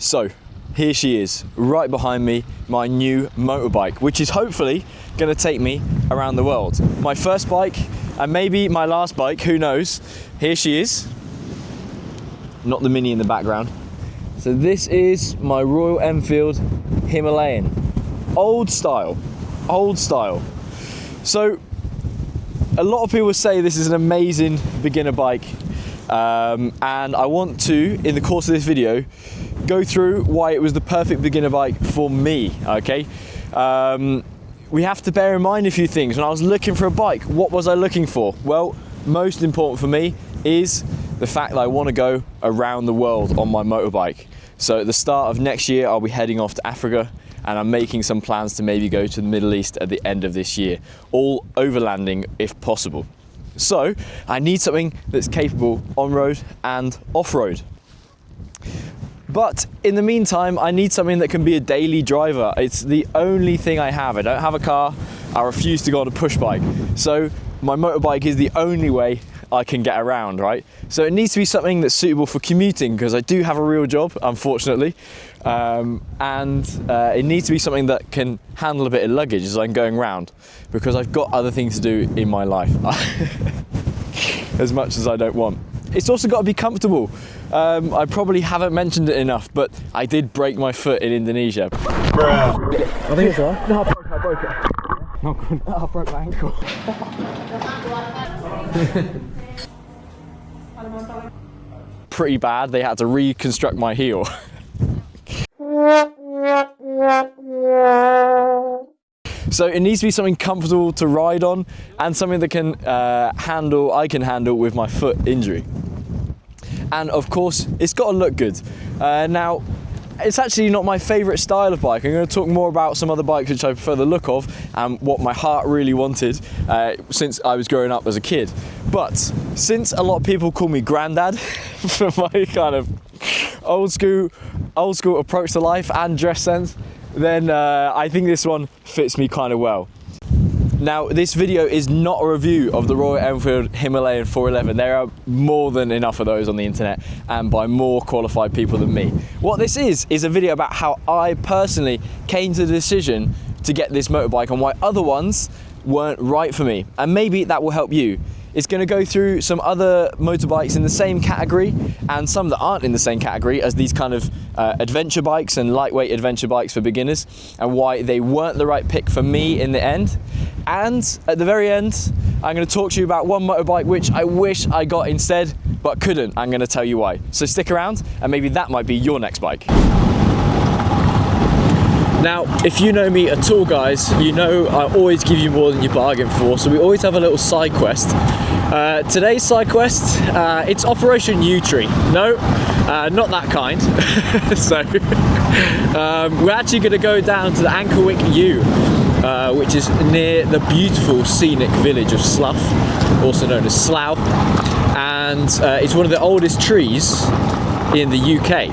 So here she is, right behind me, my new motorbike, which is hopefully going to take me around the world. My first bike, and maybe my last bike, who knows. Here she is. Not the Mini in the background. So this is my Royal Enfield Himalayan. Old style, old style. So a lot of people say this is an amazing beginner bike. And I want to, in the course of this video, go through why it was the perfect beginner bike for me, okay? We have to bear in mind a few things. When I was looking for a bike, what was I looking for? Well, most important for me is the fact that I want to go around the world on my motorbike. So at the start of next year, I'll be heading off to Africa, and I'm making some plans to maybe go to the Middle East at the end of this year, all overlanding if possible. So I need something that's capable on-road and off-road. But in the meantime, I need something that can be a daily driver. It's the only thing I have. I don't have a car. I refuse to go on a push bike. So my motorbike is the only way I can get around, right? So it needs to be something that's suitable for commuting, because I do have a real job, unfortunately. It needs to be something that can handle a bit of luggage as I'm going around, because I've got other things to do in my life, as much as I don't want. It's also got to be comfortable. I probably haven't mentioned it enough, but I did break my foot in Indonesia. Bruh. I think it's alright. No, I broke it. Not good. Oh, I broke my ankle. Pretty bad. They had to reconstruct my heel. So it needs to be something comfortable to ride on, and something that can I can handle with my foot injury. And of course, it's got to look good. Now, it's actually not my favourite style of bike. I'm going to talk more about some other bikes which I prefer the look of, and what my heart really wanted since I was growing up as a kid. But since a lot of people call me granddad for my kind of old school approach to life and dress sense, then I think this one fits me kind of well. Now, this video is not a review of the Royal Enfield Himalayan 411. There are more than enough of those on the internet, and by more qualified people than me. What this is a video about how I personally came to the decision to get this motorbike, and why other ones weren't right for me. And maybe that will help you. It's going to go through some other motorbikes in the same category, and some that aren't in the same category as these kind of adventure bikes and lightweight adventure bikes for beginners, and why they weren't the right pick for me in the end. And at the very end, I'm going to talk to you about one motorbike which I wish I got instead, but couldn't. I'm going to tell you why. So stick around, and maybe that might be your next bike. Now, if you know me at all, guys, you know I always give you more than you bargain for, so we always have a little side quest. Today's side quest, it's Operation Yew Tree. No, not that kind. So, we're actually going to go down to the Ankerwycke Yew, which is near the beautiful scenic village of Slough, also known as Slough, and it's one of the oldest trees in the UK.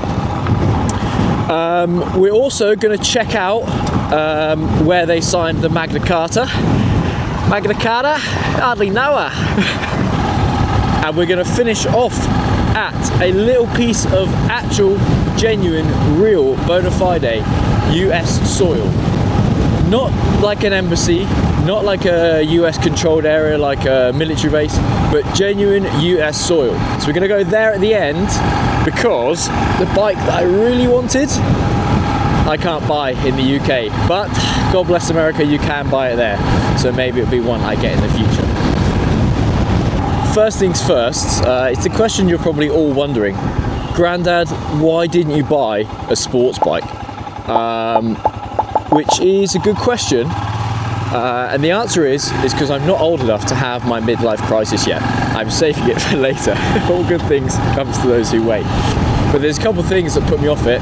We're also going to check out where they signed the Magna Carta. Magna Carta? Hardly know her. And we're going to finish off at a little piece of actual, genuine, real, bona fide US soil. Not like an embassy, not like a US controlled area like a military base, but genuine US soil. So we're going to go there at the end, because the bike that I really wanted, I can't buy in the UK. But God bless America, you can buy it there. So maybe it'll be one I get in the future. First things first, it's the question you're probably all wondering. Grandad, why didn't you buy a sports bike? Which is a good question, and the answer is because I'm not old enough to have my midlife crisis yet. I'm saving it for later. All good things comes to those who wait. But there's a couple of things that put me off it.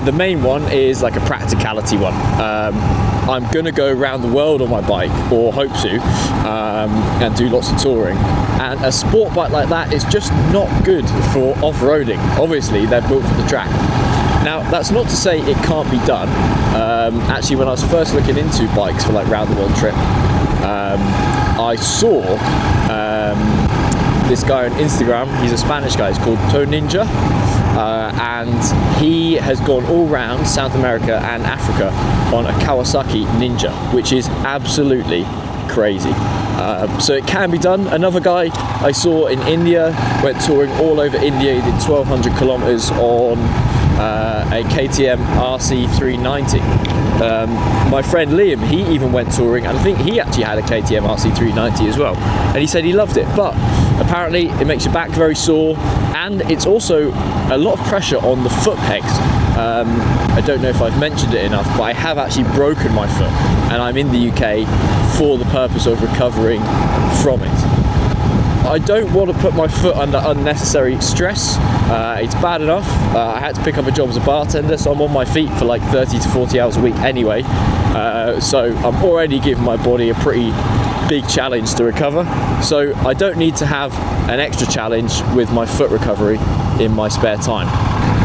The main one is like a practicality one. I'm gonna go around the world on my bike, or hope to, and do lots of touring. And a sport bike like that is just not good for off-roading. Obviously, they're built for the track. Now, that's not to say it can't be done. Actually, when I was first looking into bikes for like round the world trip, I saw this this guy on Instagram. He's a Spanish guy. He's called Toe Ninja, and he has gone all around South America and Africa on a Kawasaki Ninja, which is absolutely crazy. So it can be done. Another guy I saw in India went touring all over India. He did 1,200 kilometers on a KTM RC 390. My friend Liam, he even went touring, and I think he actually had a KTM RC 390 as well, and he said he loved it, but apparently it makes your back very sore, and it's also a lot of pressure on the foot pegs. I don't know if I've mentioned it enough, but I have actually broken my foot, and I'm in the UK for the purpose of recovering from it. I don't want to put my foot under unnecessary stress. It's bad enough. I had to pick up a job as a bartender, so I'm on my feet for like 30 to 40 hours a week anyway. So I'm already giving my body a pretty big challenge to recover. So I don't need to have an extra challenge with my foot recovery in my spare time.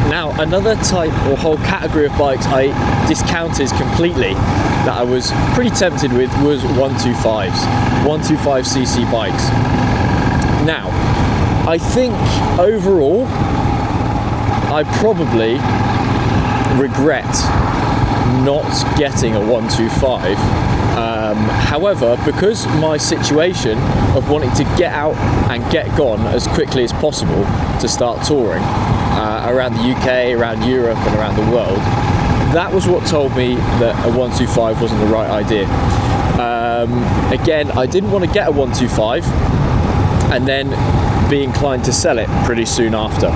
Now, another type or whole category of bikes I discounted completely that I was pretty tempted with was 125s, 125cc bikes. Now, I think overall, I probably regret not getting a 125. However, because my situation of wanting to get out and get gone as quickly as possible to start touring around the UK, around Europe and around the world, that was what told me that a 125 wasn't the right idea. Again, I didn't want to get a 125 and then be inclined to sell it pretty soon after.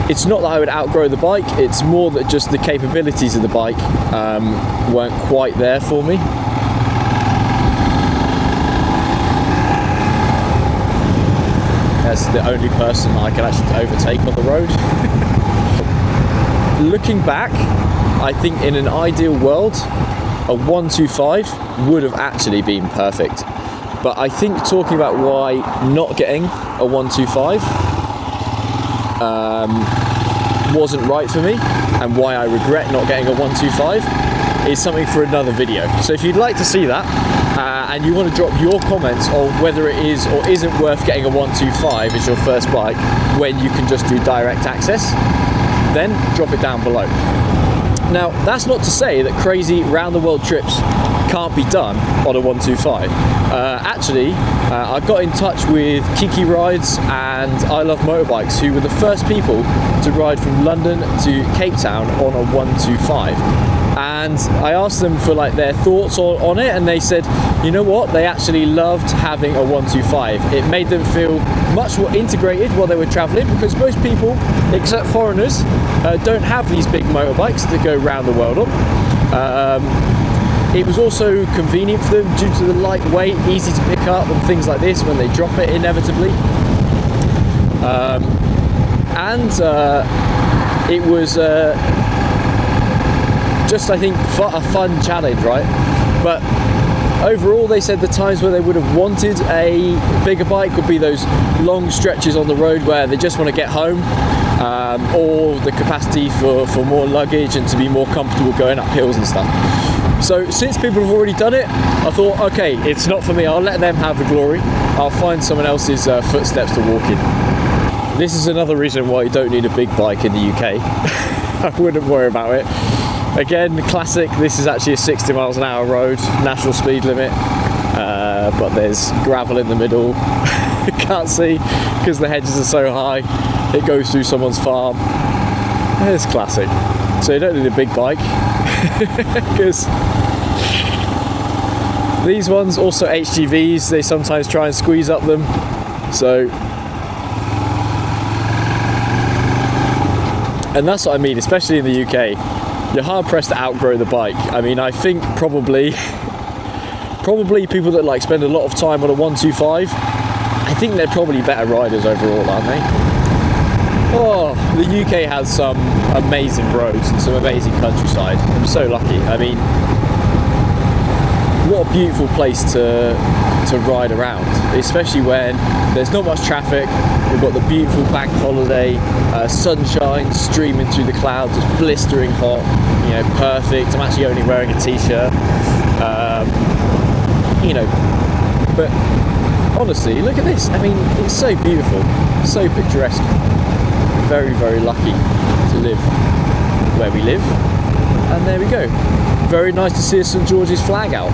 It's not that I would outgrow the bike, it's more that just the capabilities of the bike weren't quite there for me. That's the only person I can actually overtake on the road. Looking back, I think in an ideal world, a 125 would have actually been perfect. But I think talking about why not getting a 125 wasn't right for me, and why I regret not getting a 125 is something for another video. So if you'd like to see that, and you want to drop your comments on whether it is or isn't worth getting a 125 as your first bike when you can just do direct access, then drop it down below. Now, that's not to say that crazy round the world trips can't be done on a 125. Actually, I got in touch with Kiki Rides and I Love Motorbikes, who were the first people to ride from London to Cape Town on a 125. And I asked them for like their thoughts on it, and they said, you know what, they actually loved having a 125. It made them feel much more integrated while they were traveling, because most people, except foreigners, don't have these big motorbikes to go around the world on. It was also convenient for them due to the light weight, easy to pick up and things like this when they drop it inevitably. It was just, I think, a fun challenge, right? But overall, they said the times where they would have wanted a bigger bike would be those long stretches on the road where they just want to get home, or the capacity for more luggage and to be more comfortable going up hills and stuff. So since people have already done it, I thought, okay, it's not for me, I'll let them have the glory. I'll find someone else's footsteps to walk in. This is another reason why you don't need a big bike in the UK. I wouldn't worry about it. Again, classic, this is actually a 60 miles an hour road, national speed limit, but there's gravel in the middle. You can't see because the hedges are so high. It goes through someone's farm. It's classic. So you don't need a big bike, because these ones, also HGVs, they sometimes try and squeeze up them. So, and that's what I mean, especially in the UK, you're hard pressed to outgrow the bike. I mean, I think probably people that like spend a lot of time on a 125, I think they're probably better riders overall, aren't they? Oh, the UK has some amazing roads and some amazing countryside. I'm so lucky. I mean, what a beautiful place to ride around, especially when there's not much traffic. We've got the beautiful bank holiday, sunshine streaming through the clouds, it's blistering hot, you know, perfect. I'm actually only wearing a t-shirt, you know, but honestly, look at this. I mean, it's so beautiful, so picturesque. Very, very lucky to live where we live. And there we go. Very nice to see a St George's flag out.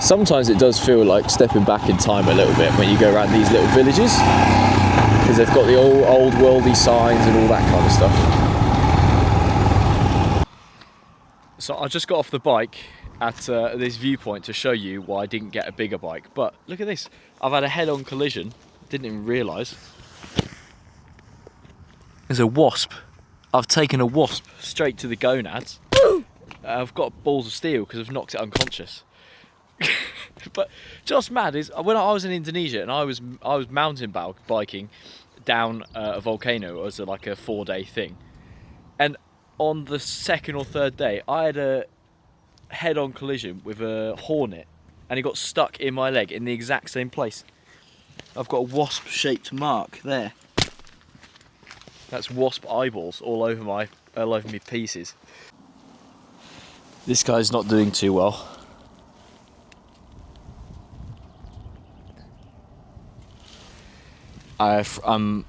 Sometimes it does feel like stepping back in time a little bit when you go around these little villages, because they've got the old worldy signs and all that kind of stuff. So I just got off the bike at this viewpoint to show you why I didn't get a bigger bike. But look at this, I've had a head-on collision, didn't even realise. There's a wasp. I've taken a wasp straight to the gonads. I've got balls of steel because I've knocked it unconscious. But just mad is when I was in Indonesia and I was mountain biking down a volcano as like a 4-day thing, and on the second or third day I had a head-on collision with a hornet and it got stuck in my leg in the exact same place. I've got a wasp-shaped mark there. That's wasp eyeballs all over me pieces. This guy's not doing too well. I'm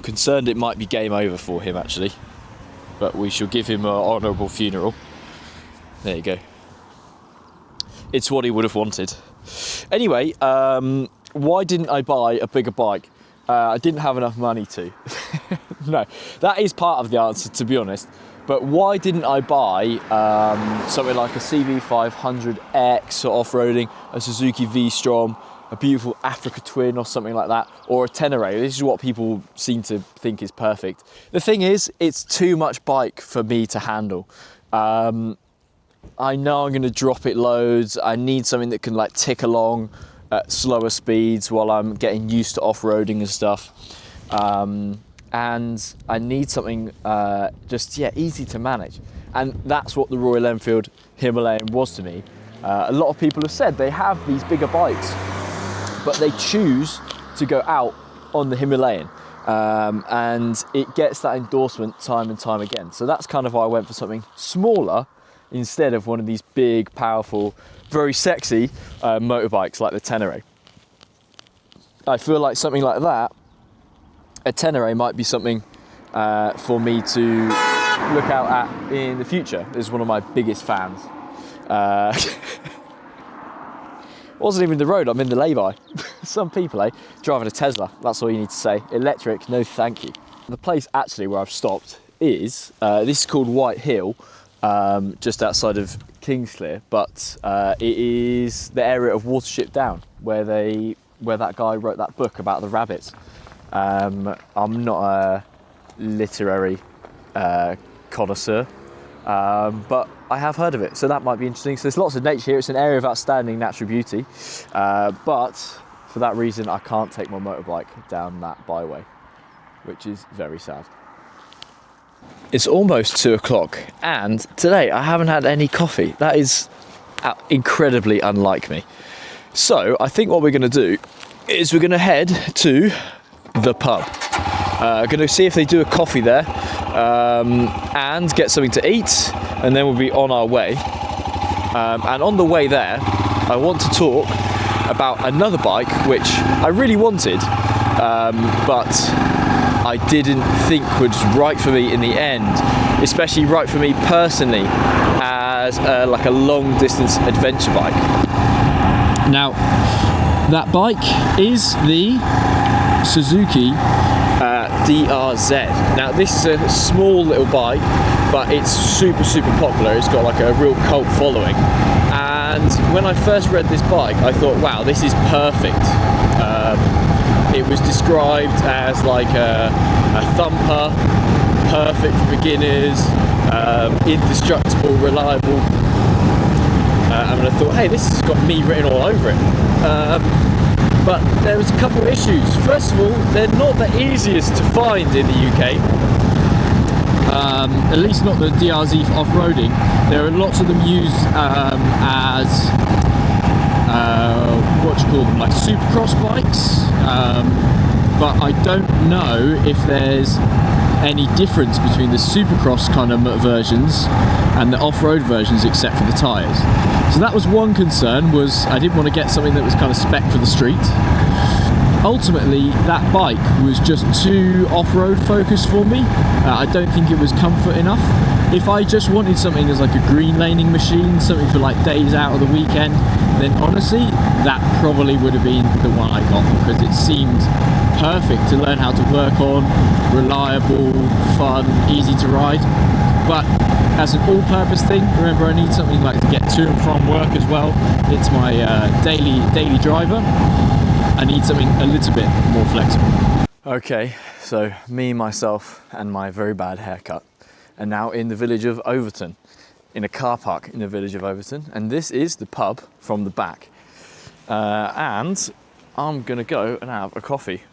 concerned it might be game over for him actually, but we shall give him an honourable funeral. There you go. It's what he would have wanted. Anyway, why didn't I buy a bigger bike? I didn't have enough money to. No, that is part of the answer, to be honest. But why didn't I buy something like a CV500X for off-roading, a Suzuki V-Strom, a beautiful Africa Twin or something like that, or a Tenere? This is what people seem to think is perfect. The thing is, it's too much bike for me to handle. I know I'm going to drop it loads. I need something that can like tick along at slower speeds while I'm getting used to off-roading and stuff. And I need something easy to manage. And that's what the Royal Enfield Himalayan was to me. A lot of people have said they have these bigger bikes, but they choose to go out on the Himalayan. And it gets that endorsement time and time again. So that's kind of why I went for something smaller instead of one of these big, powerful, very sexy motorbikes like the Tenere. I feel like something like that, a Tenere might be something for me to look out at in the future. This is one of my biggest fans. Wasn't even the road, I'm in the lay-by. Some people, driving a Tesla, that's all you need to say. Electric, no thank you. The place actually where I've stopped is, this is called White Hill, just outside of Kingsclear, but it is the area of Watership Down, where that guy wrote that book about the rabbits. I'm not a literary connoisseur, but I have heard of it, so that might be interesting. So there's lots of nature here. It's an area of outstanding natural beauty, but for that reason I can't take my motorbike down that byway, which is very sad. It's almost 2 o'clock and today I haven't had any coffee. That is incredibly unlike me. So I think what we're going to do is we're going to head to the pub. Going to see if they do a coffee there and get something to eat, and then we'll be on our way. And on the way there, I want to talk about another bike which I really wanted, but I didn't think was right for me in the end, especially right for me personally as like a long distance adventure bike. Now, that bike is the Suzuki DRZ. Now this is a small little bike, but it's super popular. It's got like a real cult following, and when I first read this bike I thought, wow, this is perfect. It was described as like a thumper, perfect for beginners, indestructible, reliable, and I thought, hey, this has got me written all over it. But there was a couple of issues. First of all, they're not the easiest to find in the UK. At least not the DRZ for off-roading. There are lots of them used as what do you call them, like supercross bikes. but I don't know if there's any difference between the supercross kind of versions and the off-road versions except for the tyres. So that was one concern, was I didn't want to get something that was kind of spec for the street. Ultimately, that bike was just too off-road focused for me. I don't think it was comfort enough. If I just wanted something as like a green laning machine, something for like days out of the weekend, then honestly, that probably would have been the one I got, because it seemed perfect to learn how to work on, reliable, fun, easy to ride. But as an all-purpose thing, remember, I need something like to get to and from work as well. It's my daily driver. I need something a little bit more flexible. Okay, so me, myself, and my very bad haircut are now in the village of Overton, in a car park in the village of Overton, and this is the pub from the back. And I'm gonna go and have a coffee,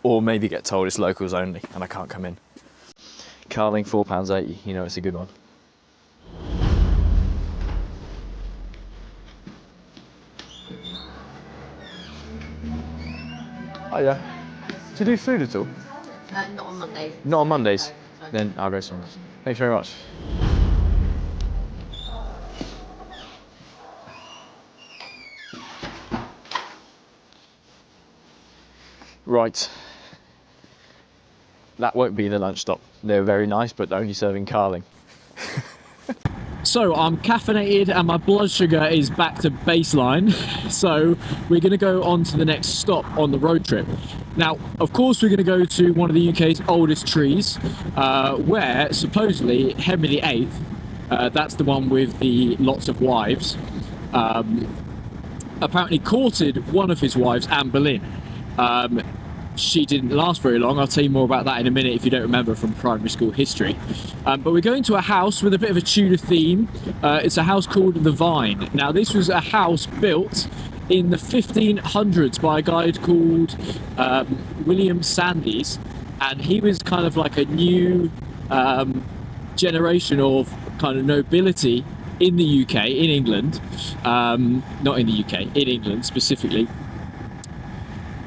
or maybe get told it's locals only and I can't come in. Carling, £4.80, you know it's a good one. Oh yeah. Do you do food at all? Not on Mondays. Not on Mondays? No. Then I'll go somewhere else. Thanks very much. Right. That won't be the lunch stop. They're very nice, but only serving Carling. So I'm caffeinated and my blood sugar is back to baseline. So we're going to go on to the next stop on the road trip. Now, of course, we're going to go to one of the UK's oldest trees, where supposedly Henry VIII, that's the one with the lots of wives, apparently courted one of his wives, Anne Boleyn. She didn't last very long. I'll tell you more about that in a minute if you don't remember from primary school history. But we're going to a house with a bit of a Tudor theme. It's a house called the Vyne. Now, this was a house built in the 1500s by a guy called William Sandys, and he was kind of like a new generation of kind of nobility in the UK, in England. Not in the UK, in England specifically.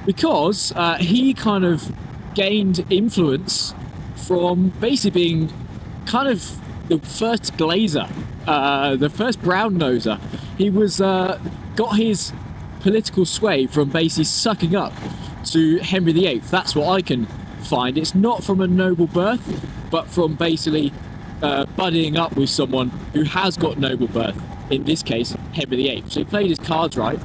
Because he kind of gained influence from basically being kind of the first glazer, the first brown noser. He was got his political sway from basically sucking up to Henry VIII. That's what I can find. It's not from a noble birth, but from basically buddying up with someone who has got noble birth. In this case, Henry VIII. So he played his cards right.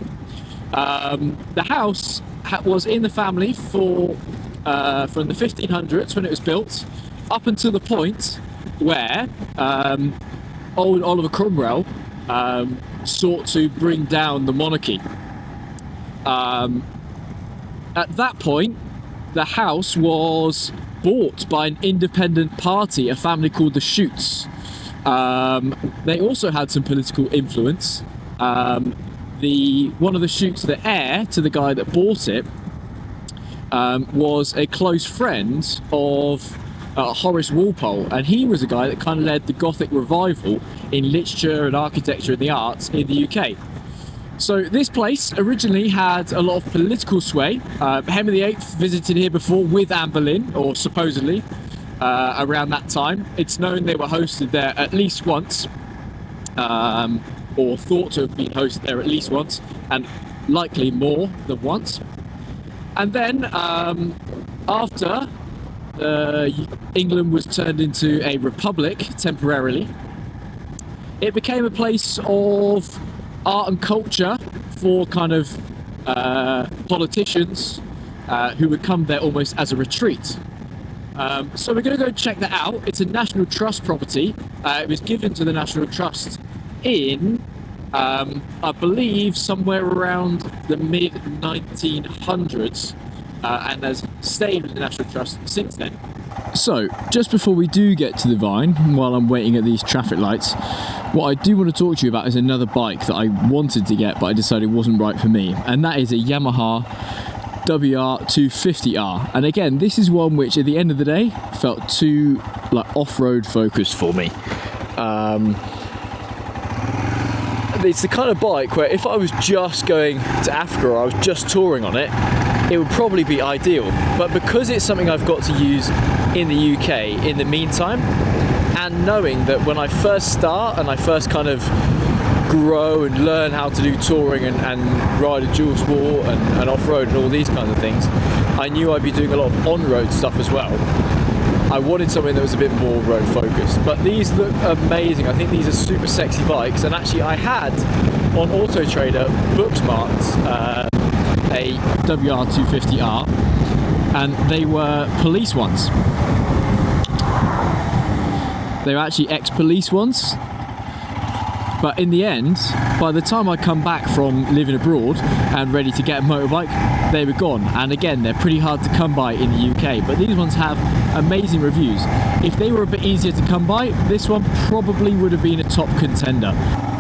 The house was in the family for from the 1500s when it was built up until the point where old Oliver Cromwell sought to bring down the monarchy. At that point, the house was bought by an independent party, a family called the Shoots. They also had some political influence. One of the Shoots, the heir to the guy that bought it, was a close friend of Horace Walpole, and he was a guy that kind of led the Gothic revival in literature and architecture and the arts in the UK. So this place originally had a lot of political sway. Henry VIII visited here before with Anne Boleyn, or supposedly around that time. It's known they were hosted there at least once. Or thought to have been hosted there at least once, and likely more than once. And then after England was turned into a republic temporarily, it became a place of art and culture for kind of politicians who would come there almost as a retreat. So we're going to go check that out. It's a National Trust property. It was given to the National Trust in I believe somewhere around the mid-1900s, and has stayed with the National Trust since then. So just before we do get to the Vyne, while I'm waiting at these traffic lights, what I do want to talk to you about is another bike that I wanted to get but I decided wasn't right for me, and that is a Yamaha WR250R. And again, this is one which at the end of the day felt too like off-road focused for me. it's the kind of bike where if I was just going to Africa or I was just touring on it, it would probably be ideal. But because it's something I've got to use in the UK in the meantime, and knowing that when I first start and I first kind of grow and learn how to do touring and ride a dual sport and off-road and all these kinds of things, I knew I'd be doing a lot of on-road stuff as well. I wanted something that was a bit more road focused, but these look amazing. I think these are super sexy bikes, and actually I had on Auto Trader bookmarked a WR250R, and they were police ones. They were actually ex-police ones, but in the end, by the time I come back from living abroad and ready to get a motorbike, they were gone. And again, they're pretty hard to come by in the UK, but these ones have amazing reviews. If they were a bit easier to come by, this one probably would have been a top contender.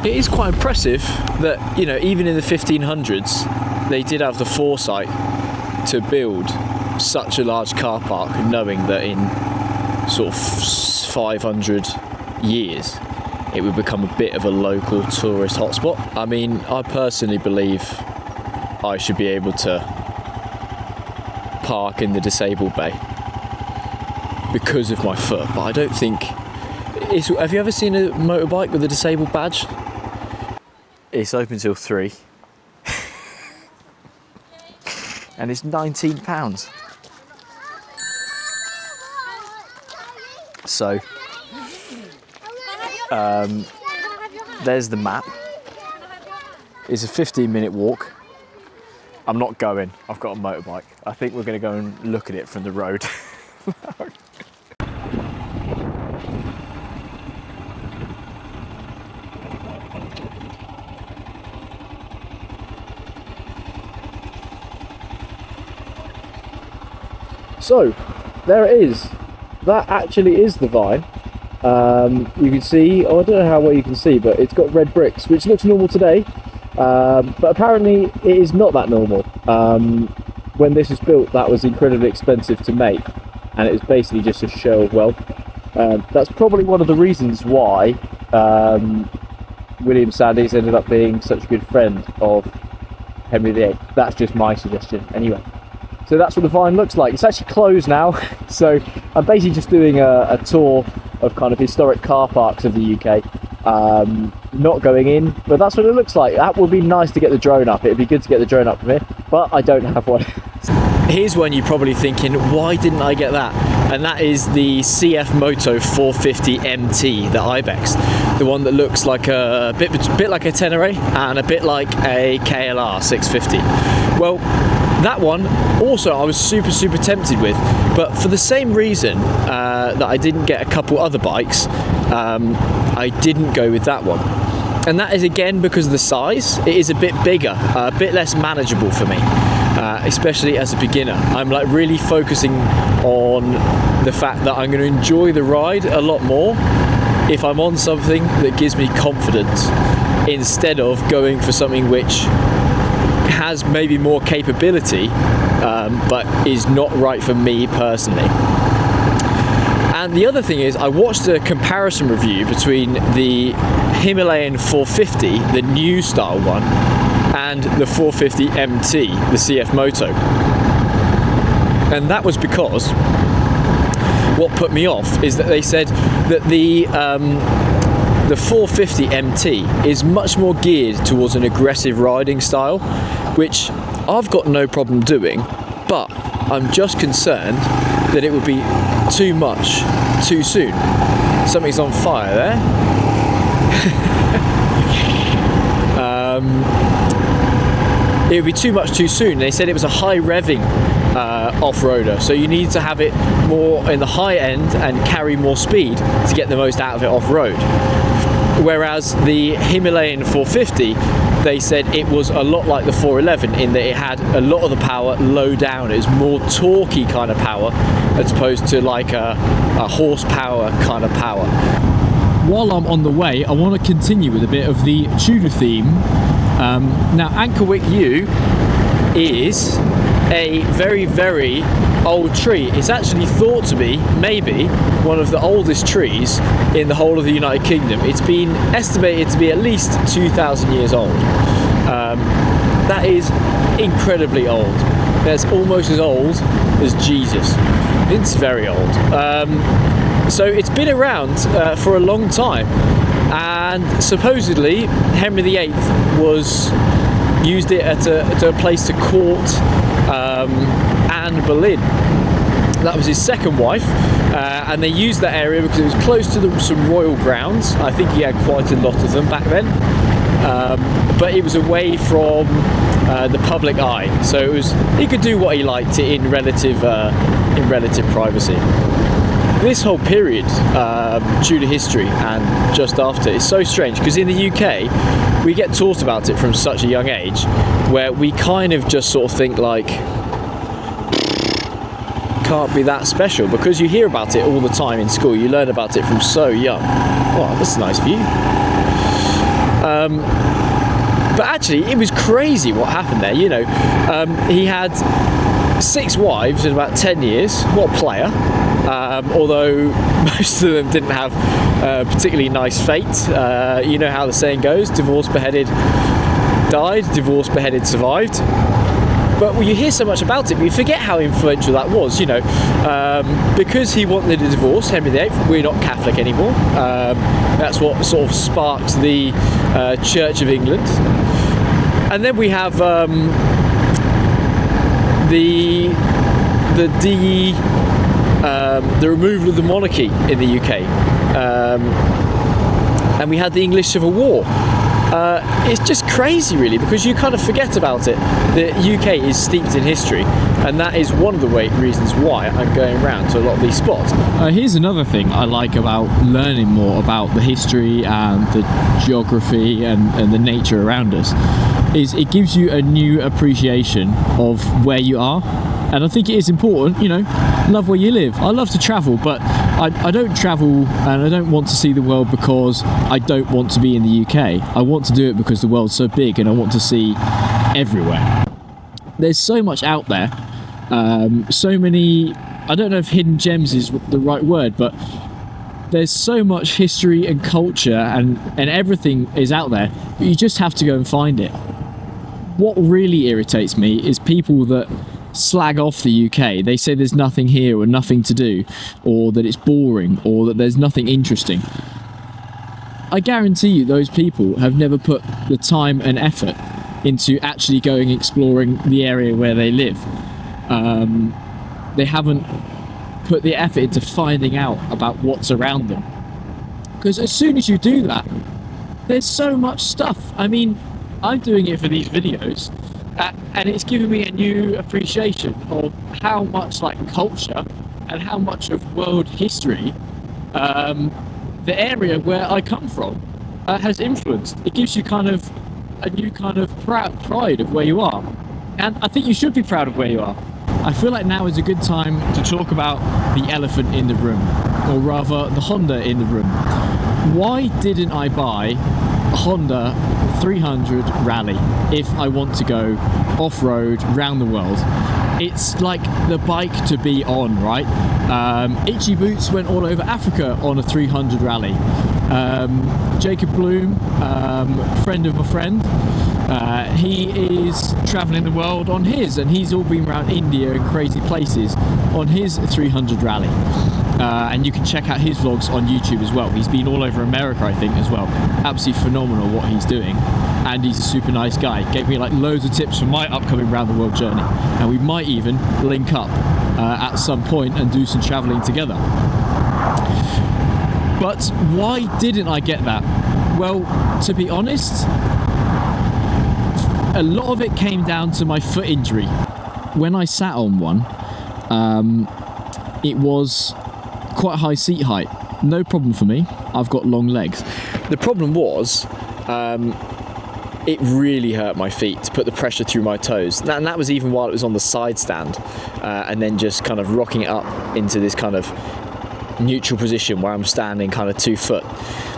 It is quite impressive that, you know, even in the 1500s, they did have the foresight to build such a large car park, knowing that in sort of 500 years, it would become a bit of a local tourist hotspot. I mean, I personally believe I should be able to park in the disabled bay because of my foot, but I don't think... have you ever seen a motorbike with a disabled badge? It's open till 3. And it's £19. So, there's the map. It's a 15-minute walk. I'm not going. I've got a motorbike. I think we're going to go and look at it from the road. So, there it is. That actually is the Vyne. You can see, I don't know how well you can see, but it's got red bricks, which looks normal today, but apparently it is not that normal. When this was built, that was incredibly expensive to make, and it was basically just a show of wealth. That's probably one of the reasons why William Sandys ended up being such a good friend of Henry VIII. That's just my suggestion anyway. So that's what the Vyne looks like. It's actually closed now, so I'm basically just doing a tour of kind of historic car parks of the UK. Not going in, but that's what it looks like. That would be nice to get the drone up. It'd be good to get the drone up from here, but I don't have one. Here's one you're probably thinking, why didn't I get that? And that is the CFMOTO 450 MT, the Ibex. The one that looks like a bit like a Tenere and a bit like a KLR 650. Well, that one also I was super tempted with, but for the same reason that I didn't get a couple other bikes, I didn't go with that one. And that is again because of the size. It is a bit bigger, a bit less manageable for me, especially as a beginner. I'm like really focusing on the fact that I'm going to enjoy the ride a lot more if I'm on something that gives me confidence, instead of going for something which has maybe more capability, but is not right for me personally. And the other thing is, I watched a comparison review between the Himalayan 450, the new style one, and the 450 MT, the CFMOTO. And that was because what put me off is that they said that the 450 MT is much more geared towards an aggressive riding style, which I've got no problem doing, but I'm just concerned that it would be too much too soon. Something's on fire there. It would be too much too soon. They said it was a high revving off-roader, so you need to have it more in the high end and carry more speed to get the most out of it off-road. Whereas the Himalayan 450, they said it was a lot like the 411 in that it had a lot of the power low down. It was more torquey kind of power as opposed to like a horsepower kind of power. While I'm on the way, I want to continue with a bit of the Tudor theme. Now, Ankerwycke Yew is a very, very old tree. It's actually thought to be maybe one of the oldest trees in the whole of the United Kingdom. It's been estimated to be at least 2,000 years old. That is incredibly old. That's almost as old as Jesus. It's very old. So it's been around for a long time, and supposedly Henry VIII used it at a place to court Anne Boleyn. That was his second wife, and they used that area because it was close to some royal grounds. I think he had quite a lot of them back then, but it was away from the public eye, so he could do what he liked in relative privacy. This whole period, Tudor history and just after, is so strange because in the UK we get taught about it from such a young age, where we kind of just sort of think like, can't be that special, because you hear about it all the time in school. You learn about it from so young. Oh, that's a nice view. But actually, it was crazy what happened there. You know, he had 6 wives in about 10 years. What a player. Although most of them didn't have particularly nice fate. You know how the saying goes: divorced, beheaded, died; divorced, beheaded, survived. But you hear so much about it, but you forget how influential that was, you know. Because he wanted a divorce, Henry VIII, we're not Catholic anymore. That's what sort of sparks the Church of England. And then we have the removal of the monarchy in the UK. And we had the English Civil War. It's just crazy really, because you kind of forget about it. The UK is steeped in history, and that is one of the reasons why I'm going around to a lot of these spots. Here's another thing I like about learning more about the history and the geography and the nature around us, is it gives you a new appreciation of where you are. And I think it is important, you know, love where you live. I love to travel, but I don't travel and I don't want to see the world because I don't want to be in the UK. I want to do it because the world's so big and I want to see everywhere. There's so much out there, so many, I don't know if hidden gems is the right word, but there's so much history and culture and everything is out there. You just have to go and find it. What really irritates me is people that slag off the UK. They say there's nothing here or nothing to do, or that it's boring, or that there's nothing interesting. I guarantee you those people have never put the time and effort into actually going exploring the area where they live. They haven't put the effort into finding out about what's around them. Because as soon as you do that, there's so much stuff. I mean, I'm doing it for these videos, and it's given me a new appreciation of how much like culture and how much of world history the area where I come from has influenced. It gives you kind of a new kind of pride of where you are, and I think you should be proud of where you are. I feel like now is a good time to talk about the elephant in the room, or rather the Honda in the room. Why didn't I buy a Honda 300 Rally if I want to go off-road round the world? It's like the bike to be on, right? Itchy Boots went all over Africa on a 300 Rally. Jacob Bloom, friend of a friend, he is traveling the world on his, and he's all been around India and crazy places on his 300 Rally. And you can check out his vlogs on YouTube as well. He's been all over America, I think, as well. Absolutely phenomenal what he's doing, and he's a super nice guy. Gave me like loads of tips for my upcoming round the world journey, and we might even link up at some point and do some traveling together. But why didn't I get that? Well, to be honest, a lot of it came down to my foot injury. When I sat on one, it was quite high seat height. No problem for me. I've got long legs. The problem was, it really hurt my feet to put the pressure through my toes. And that was even while it was on the side stand, and then just kind of rocking it up into this kind of neutral position where I'm standing kind of 2 foot.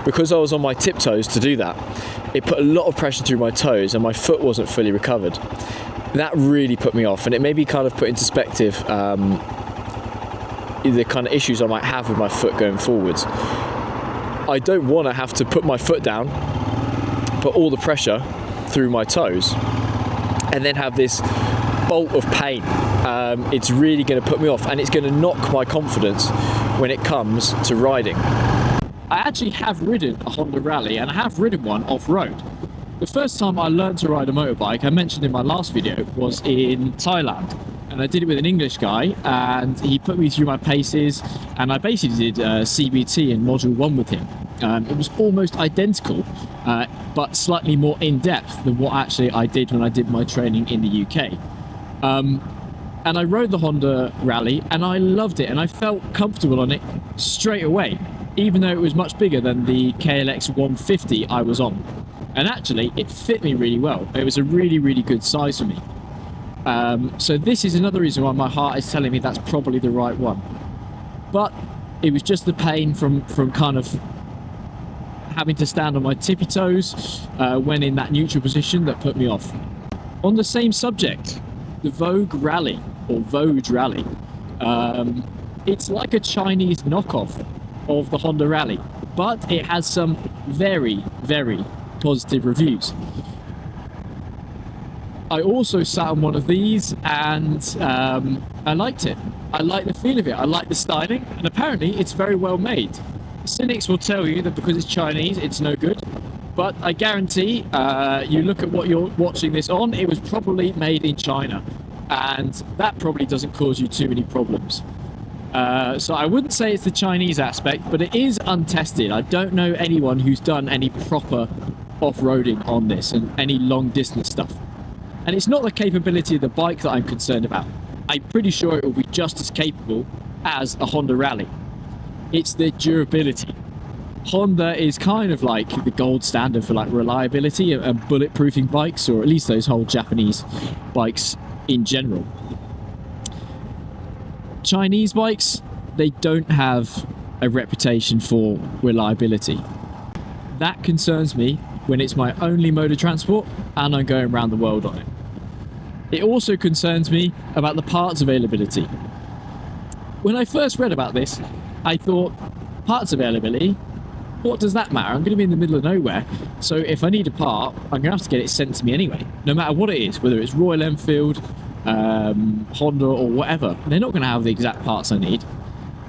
Because I was on my tiptoes to do that, it put a lot of pressure through my toes and my foot wasn't fully recovered. that really put me off, and it made me kind of put into perspective the kind of issues I might have with my foot going forwards. I don't want to have to put my foot down, put all the pressure through my toes, and then have this bolt of pain. It's really going to put me off, and it's going to knock my confidence when it comes to riding. I actually have ridden a Honda Rally, and I have ridden one off-road. The first time I learned to ride a motorbike, I mentioned in my last video, was in Thailand. And I did it with an English guy, and he put me through my paces, and I basically did CBT in Module 1 with him. It was almost identical, but slightly more in-depth than what actually I did when I did my training in the UK. And I rode the Honda Rally, and I loved it, and I felt comfortable on it straight away, even though it was much bigger than the KLX 150 I was on. And actually, it fit me really well. It was a really, really good size for me. So this is another reason why my heart is telling me that's probably the right one. But it was just the pain from kind of having to stand on my tippy toes when in that neutral position that put me off. On the same subject, the Vogue Rally, or Vogue Rally, it's like a Chinese knockoff of the Honda Rally, but it has some very, very positive reviews. I also sat on one of these, and I liked it. I like the feel of it, I like the styling, and apparently it's very well made. Cynics will tell you that because it's Chinese it's no good, but I guarantee you look at what you're watching this on, it was probably made in China, and that probably doesn't cause you too many problems. So I wouldn't say it's the Chinese aspect, but it is untested. I don't know anyone who's done any proper off-roading on this and any long distance stuff. And it's not the capability of the bike that I'm concerned about. I'm pretty sure it will be just as capable as a Honda Rally. It's the durability. Honda is kind of like the gold standard for like reliability and bulletproofing bikes, or at least those whole Japanese bikes in general. Chinese bikes, they don't have a reputation for reliability. That concerns me when it's my only mode of transport and I'm going around the world on it. It also concerns me about the parts availability. When I first read about this, I thought, parts availability? What does that matter? I'm going to be in the middle of nowhere, so if I need a part, I'm going to have to get it sent to me anyway, no matter what it is, whether it's Royal Enfield, Honda or whatever. They're not going to have the exact parts I need.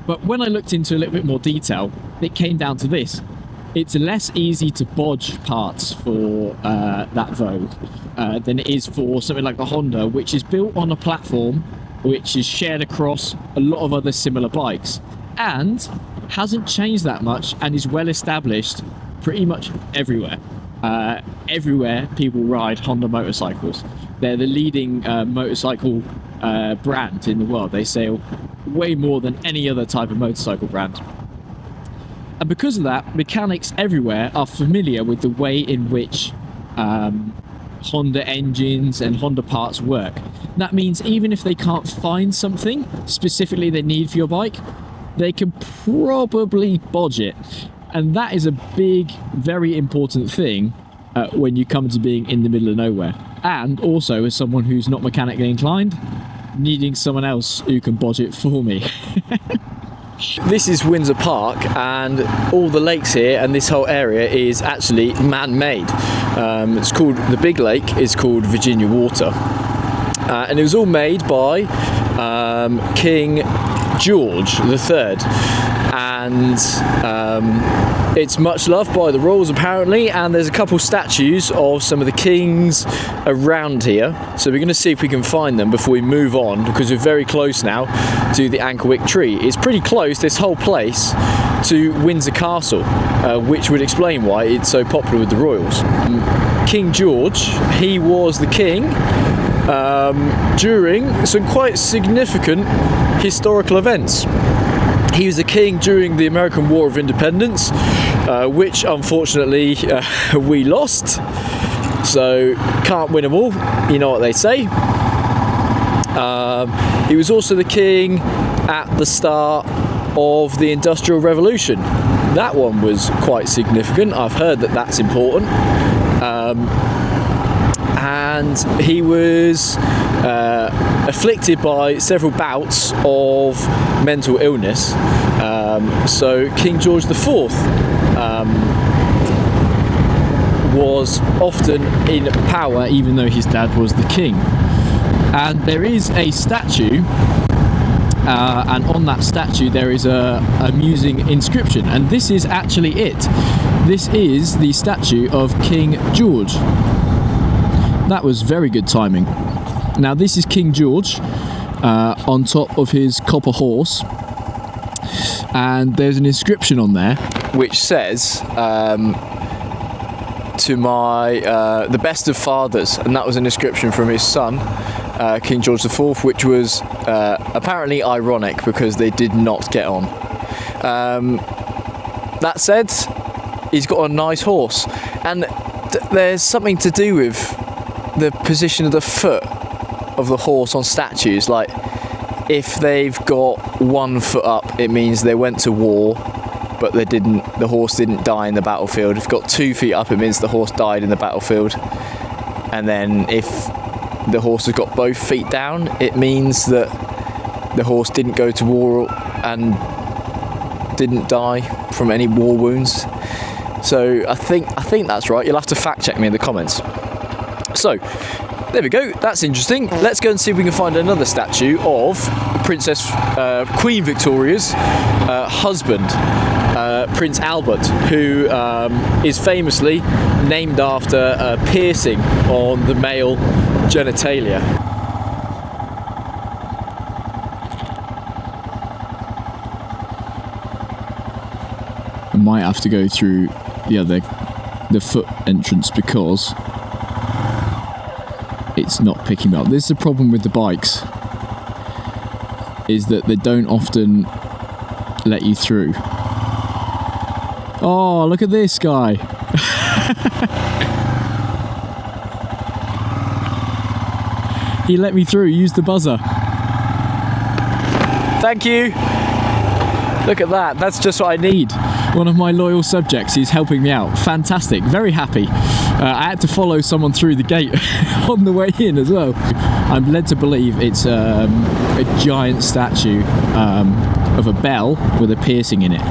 But when I looked into a little bit more detail, it came down to this. It's less easy to bodge parts for that Vogue than it is for something like the Honda, which is built on a platform which is shared across a lot of other similar bikes and hasn't changed that much and is well established pretty much everywhere. Everywhere people ride Honda motorcycles. They're the leading motorcycle brand in the world. They sell way more than any other type of motorcycle brand. And because of that, mechanics everywhere are familiar with the way in which Honda engines and Honda parts work. That means even if they can't find something specifically they need for your bike, they can probably bodge it. And that is a big, very important thing when you come to being in the middle of nowhere. And also, as someone who's not mechanically inclined, needing someone else who can bodge it for me. This is Windsor Park, and all the lakes here and this whole area is actually man-made. It's called, the big lake is called Virginia Water, and it was all made by King George III, and it's much loved by the royals apparently, and there's a couple statues of some of the kings around here, so we're going to see if we can find them before we move on, because we're very close now to the Ankerwycke tree. It's pretty close, this whole place, to Windsor Castle, which would explain why it's so popular with the royals. King George, he was the king during some quite significant historical events. He was a king during the American War of Independence, which unfortunately we lost, so can't win them all, you know what they say. He was also the king at the start of the Industrial Revolution. That one was quite significant. I've heard that that's important. And and he was afflicted by several bouts of mental illness. So King George IV was often in power, even though his dad was the king. And there is a statue, and on that statue there is a amusing inscription, and this is actually it. This is the statue of King George. That was very good timing. Now this is King George on top of his copper horse, and there's an inscription on there which says to my the best of fathers, and that was an inscription from his son King George IV, which was apparently ironic because they did not get on. That said, he's got a nice horse, and there's something to do with the position of the foot of the horse on statues. Like, if they've got 1 foot up, it means they went to war, but the horse didn't die in the battlefield. If you've got 2 feet up, it means the horse died in the battlefield. And then if the horse has got both feet down, it means that the horse didn't go to war and didn't die from any war wounds. So I think that's right. You'll have to fact check me in the comments. So there we go, that's interesting. Let's go and see if we can find another statue of Princess Queen Victoria's husband, Prince Albert, who is famously named after a piercing on the male genitalia. I might have to go through the foot entrance because it's not picking me up. This is the problem with the bikes, is that they don't often let you through. Oh, look at this guy. He let me through, use the buzzer. Thank you. Look at that, that's just what I need. One of my loyal subjects is helping me out. Fantastic, very happy. I had to follow someone through the gate on the way in as well. I'm led to believe it's a giant statue of a bell with a piercing in it.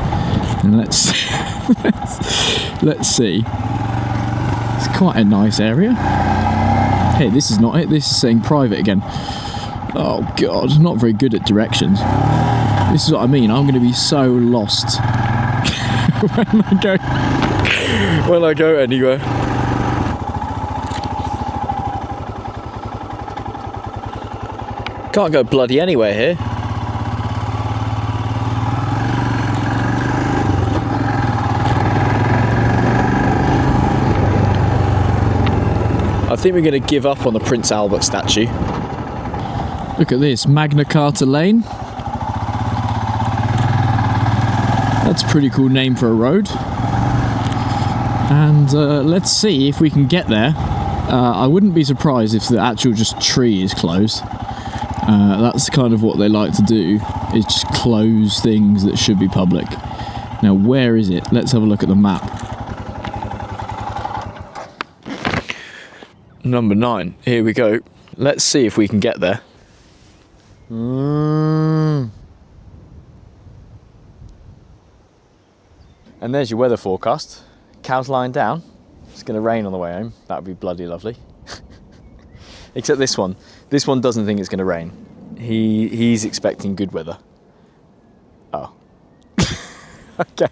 And let's see. It's quite a nice area. Hey, this is not it. This is saying private again. Oh God, not very good at directions. This is what I mean. I'm going to be so lost when I go anywhere. Can't go bloody anywhere here. I think we're going to give up on the Prince Albert statue. Look at this, Magna Carta Lane. That's a pretty cool name for a road. And let's see if we can get there. I wouldn't be surprised if the actual just tree is closed. That's kind of what they like to do, is just close things that should be public. Now, where is it? Let's have a look at the map. Number 9, here we go. Let's see if we can get there. And there's your weather forecast. Cows lying down. It's going to rain on the way home. That would be bloody lovely. Except this one. This one doesn't think it's going to rain. He's expecting good weather. Oh. Okay.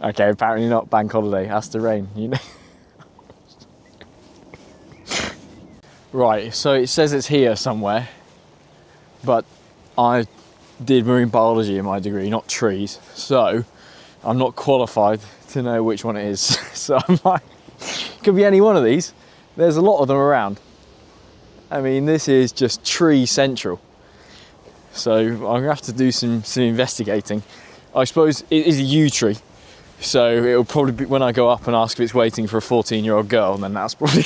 Okay, apparently not. Bank holiday. Has to rain, you know. Right, so it says it's here somewhere, but I did marine biology in my degree, not trees, so I'm not qualified to know which one it is. So I might, could be any one of these. There's a lot of them around. I mean, this is just tree central. So I'm gonna have to do some investigating. I suppose it is a yew tree, so it'll probably be when I go up and ask if it's waiting for a 14-year-old girl, and then that's probably.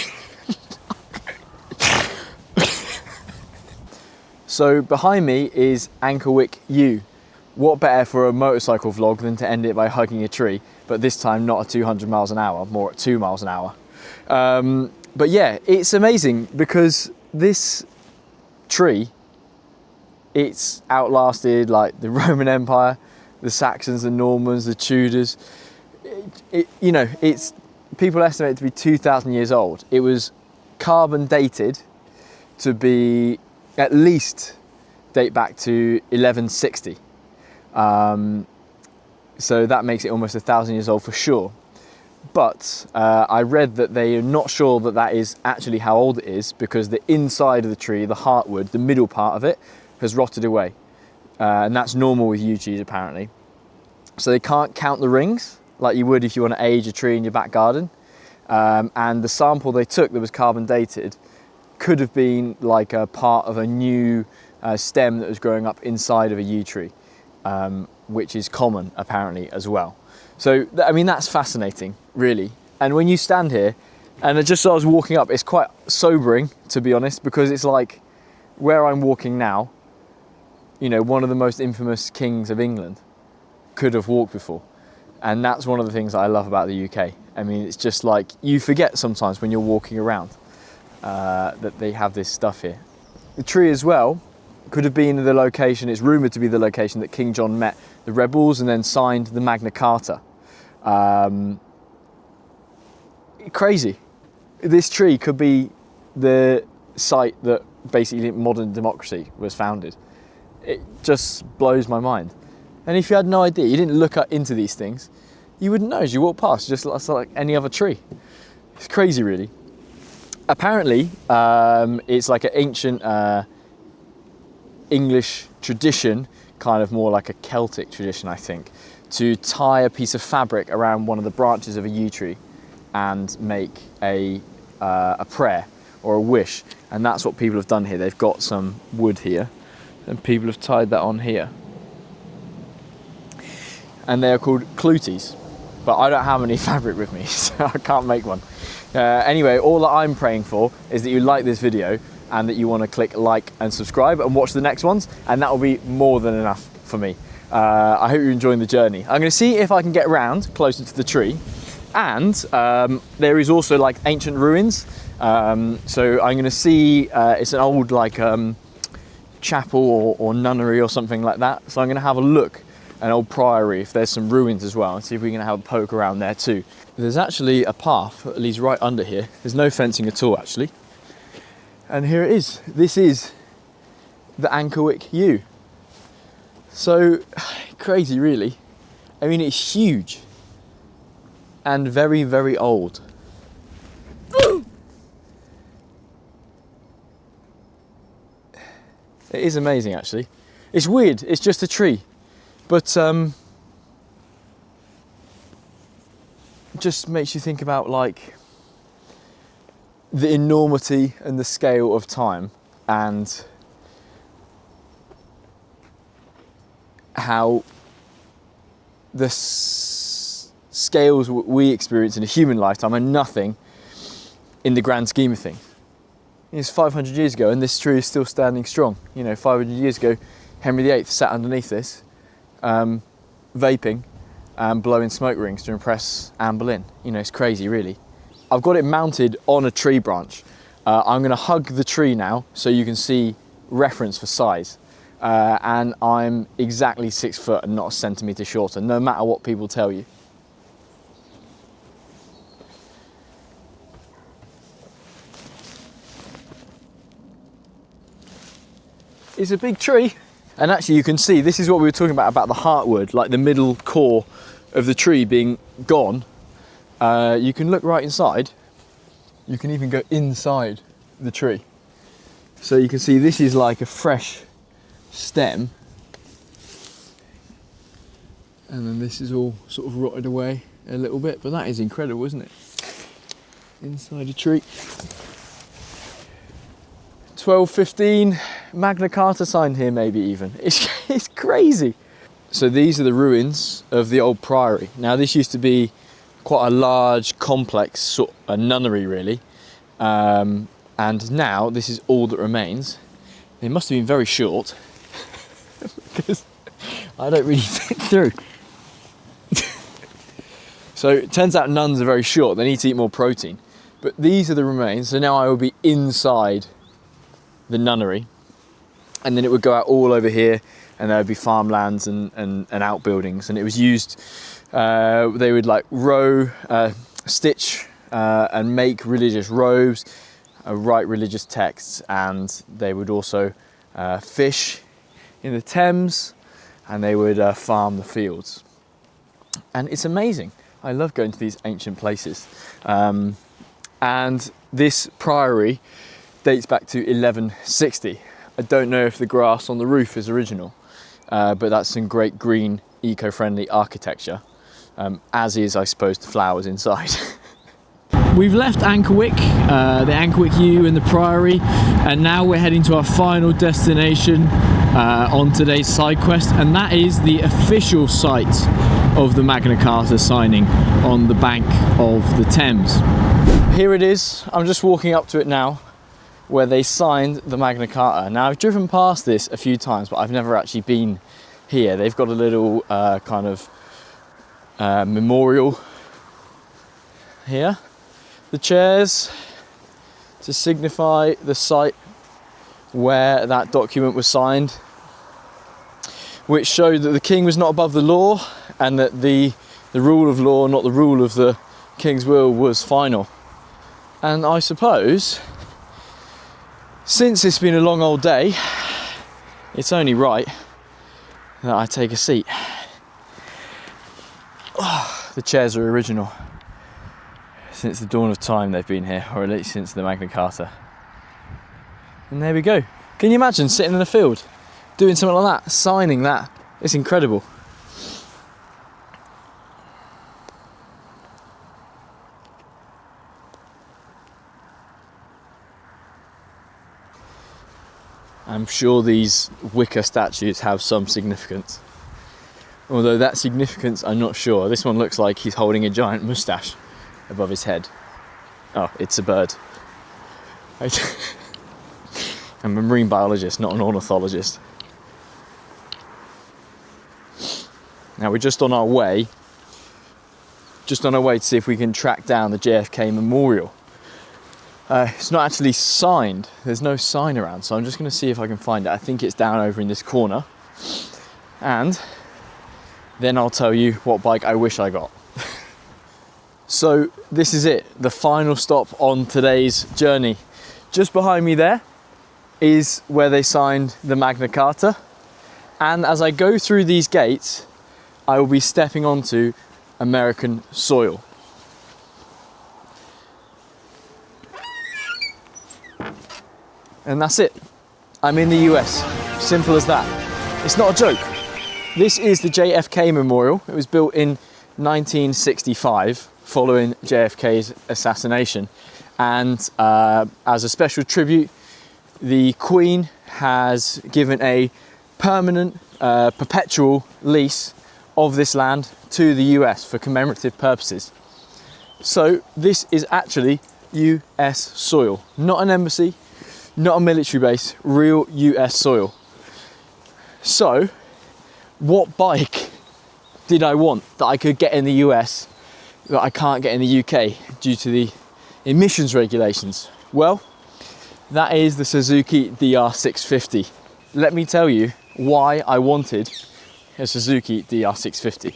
So behind me is Ankerwycke Yew. What better for a motorcycle vlog than to end it by hugging a tree, but this time not at 200 miles an hour, more at 2 miles an hour. But yeah, it's amazing because this tree, it's outlasted like the Roman Empire, the Saxons, the Normans, the Tudors. You know, it's, people estimate it to be 2,000 years old. It was carbon dated to be at least date back to 1160. So that makes it almost 1,000 years old for sure. But I read that they are not sure that that is actually how old it is, because the inside of the tree, the heartwood, the middle part of it, has rotted away. And that's normal with yew trees apparently. So they can't count the rings like you would if you want to age a tree in your back garden. And the sample they took that was carbon dated could have been like a part of a new stem that was growing up inside of a yew tree, which is common apparently as well. So, I mean, that's fascinating, really. And when you stand here, and just as I was walking up, it's quite sobering, to be honest, because it's like where I'm walking now, you know, one of the most infamous kings of England could have walked before. And that's one of the things that I love about the UK. I mean, it's just like, you forget sometimes when you're walking around that they have this stuff here. The tree as well could have been the location, it's rumoured to be the location that King John met the rebels and then signed the Magna Carta. Crazy. This tree could be the site that basically modern democracy was founded. It just blows my mind. And if you had no idea, you didn't look into these things, you wouldn't know as you walk past, just like any other tree. It's crazy, really. Apparently, it's like an ancient English tradition, kind of more like a Celtic tradition, I think, to tie a piece of fabric around one of the branches of a yew tree and make a prayer or a wish. And that's what people have done here. They've got some wood here and people have tied that on here. And they are called clooties, but I don't have any fabric with me, so I can't make one. Anyway, all that I'm praying for is that you like this video and that you want to click like and subscribe and watch the next ones, and that will be more than enough for me. I hope you're enjoying the journey. I'm going to see if I can get around closer to the tree, and there is also like ancient ruins. So I'm going to see, it's an old like chapel or nunnery or something like that. So I'm going to have a look, an old priory, if there's some ruins as well, and see if we can have a poke around there too. There's actually a path that leads right under here. There's no fencing at all actually. And here it is. This is the Ankerwycke Yew. So crazy, really. I mean, it's huge and very, very old. It is amazing, actually. It's weird. It's just a tree, but just makes you think about like the enormity and the scale of time, and how the scales we experience in a human lifetime are nothing in the grand scheme of things. It's 500 years ago and this tree is still standing strong. You know, 500 years ago, Henry VIII sat underneath this, vaping and blowing smoke rings to impress Anne Boleyn. You know, it's crazy, really. I've got it mounted on a tree branch. I'm gonna hug the tree now so you can see reference for size. And I'm exactly 6 foot and not a centimetre shorter, no matter what people tell you. It's a big tree. And actually you can see, this is what we were talking about the heartwood, like the middle core of the tree being gone. You can look right inside. You can even go inside the tree. So you can see this is like a fresh stem. And then this is all sort of rotted away a little bit, but that is incredible, isn't it? Inside a tree. 1215, Magna Carta signed here maybe even. It's crazy. So these are the ruins of the old priory. Now this used to be quite a large complex, sort of a nunnery really. And now this is all that remains. They must have been very short because I don't really fit through. So it turns out nuns are very short, they need to eat more protein. But these are the remains. So now I will be inside the nunnery, and then it would go out all over here, and there would be farmlands and outbuildings, and it was used, they would like row, stitch and make religious robes, write religious texts, and they would also fish in the Thames, and they would farm the fields. And it's amazing. I love going to these ancient places. And this priory dates back to 1160. I don't know if the grass on the roof is original, but that's some great green, eco-friendly architecture, as is, I suppose, the flowers inside. We've left Ankerwycke, the Ankerwycke Yew and the Priory, and now we're heading to our final destination on today's side quest, and that is the official site of the Magna Carta signing on the bank of the Thames. Here it is. I'm just walking up to it now, where they signed the Magna Carta. Now, I've driven past this a few times, but I've never actually been here. They've got a little kind of memorial here. The chairs to signify the site where that document was signed, which showed that the king was not above the law, and that the rule of law, not the rule of the king's will, was final. And I suppose, since it's been a long old day, it's only right that I take a seat. Oh, the chairs are original. Since the dawn of time they've been here, or at least since the Magna Carta. And there we go. Can you imagine sitting in a field, doing something like that, signing that? It's incredible. I'm sure these wicker statues have some significance. Although that significance, I'm not sure. This one looks like he's holding a giant moustache above his head. Oh, it's a bird. I'm a marine biologist, not an ornithologist. Now we're just on our way to see if we can track down the JFK Memorial. It's not actually signed. There's no sign around, so I'm just going to see if I can find it. I think it's down over in this corner. And then I'll tell you what bike I wish I got. So this is it, the final stop on today's journey. Just behind me there is where they signed the Magna Carta. And as I go through these gates, I will be stepping onto American soil. And that's it. I'm in the US. Simple as that. It's not a joke. This is the JFK Memorial. It was built in 1965 following JFK's assassination. And as a special tribute, the Queen has given a permanent, perpetual lease of this land to the US for commemorative purposes. So this is actually US soil, not an embassy, not a military base, real US soil. So what bike did I want that I could get in the US that I can't get in the UK due to the emissions regulations? Well, that is the Suzuki DR650. Let me tell you why I wanted a Suzuki DR650.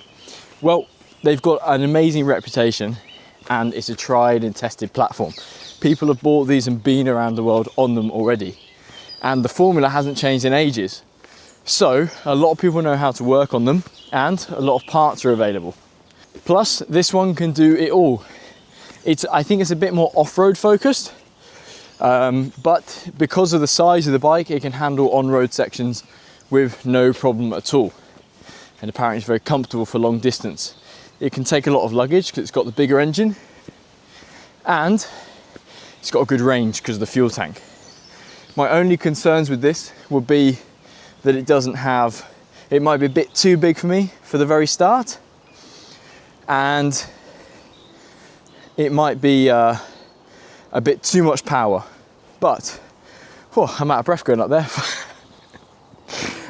Well, they've got an amazing reputation and it's a tried and tested platform. People have bought these and been around the world on them already. And the formula hasn't changed in ages. So a lot of people know how to work on them and a lot of parts are available. Plus, this one can do it all. I think it's a bit more off-road focused, but because of the size of the bike, it can handle on-road sections with no problem at all. And apparently it's very comfortable for long distance. It can take a lot of luggage because it's got the bigger engine, and it's got a good range because of the fuel tank. My only concerns with this would be that it might be a bit too big for me for the very start, and it might be a bit too much power. But I'm out of breath going up there.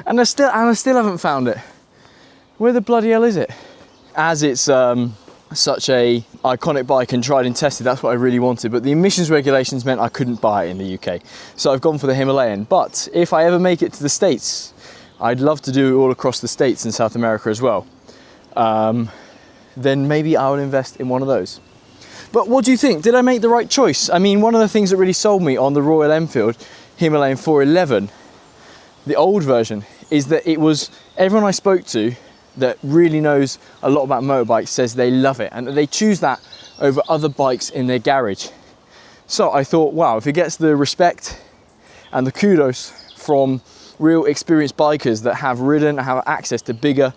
and I still haven't found it. Where the bloody hell is it? As it's such a iconic bike and tried and tested, that's what I really wanted, but the emissions regulations meant I couldn't buy it in the UK. So I've gone for the Himalayan. But if I ever make it to the States, I'd love to do it all across the States and South America as well. Then maybe I will invest in one of those. But what do you think? Did I make the right choice? I mean, one of the things that really sold me on the Royal Enfield Himalayan 411, the old version, is that it was, everyone I spoke to that really knows a lot about motorbikes says they love it and that they choose that over other bikes in their garage. So I thought, wow, if it gets the respect and the kudos from real experienced bikers that have ridden and have access to bigger,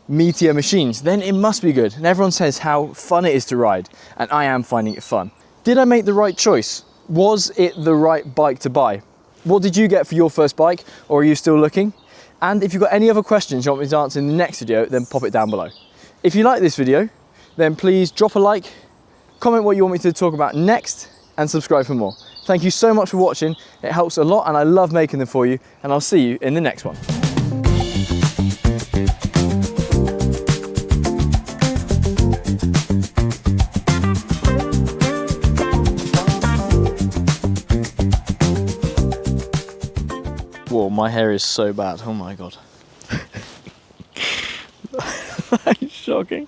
meatier machines, then it must be good. And everyone says how fun it is to ride, and I am finding it fun. Did I make the right choice? Was it the right bike to buy? What did you get for your first bike, or are you still looking? And if you've got any other questions you want me to answer in the next video, then pop it down below. If you like this video, then please drop a like, comment what you want me to talk about next, and subscribe for more. Thank you so much for watching. It helps a lot and I love making them for you, and I'll see you in the next one. Whoa, my hair is so bad. Oh my God. That is shocking.